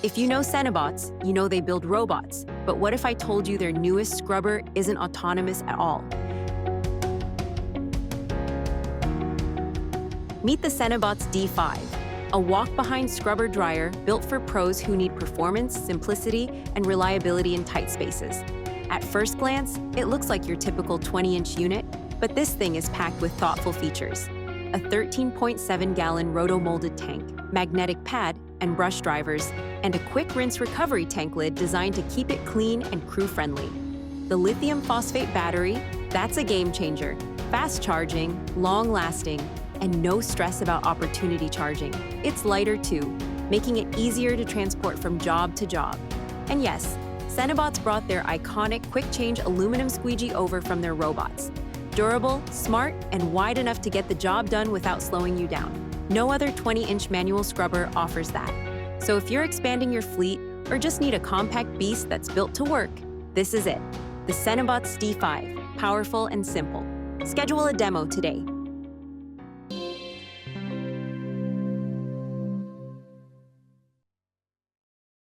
If you know Cenobots, you know they build robots. But what if I told you their newest scrubber isn't autonomous at all? Meet the Cenobots D5, a walk-behind scrubber dryer built for pros who need performance, simplicity, and reliability in tight spaces. At first glance, it looks like your typical 20-inch unit, but this thing is packed with thoughtful features. A 13.7-gallon roto-molded tank, magnetic pad, and brush drivers, and a quick rinse recovery tank lid designed to keep it clean and crew-friendly. The lithium phosphate battery, that's a game changer. Fast charging, long-lasting, and no stress about opportunity charging. It's lighter too, making it easier to transport from job to job. And yes, Cenobots brought their iconic quick-change aluminum squeegee over from their robots. Durable, smart, and wide enough to get the job done without slowing you down. No other 20-inch manual scrubber offers that. So if you're expanding your fleet or just need a compact beast that's built to work, this is it. The Cenobots D5, powerful and simple. Schedule a demo today.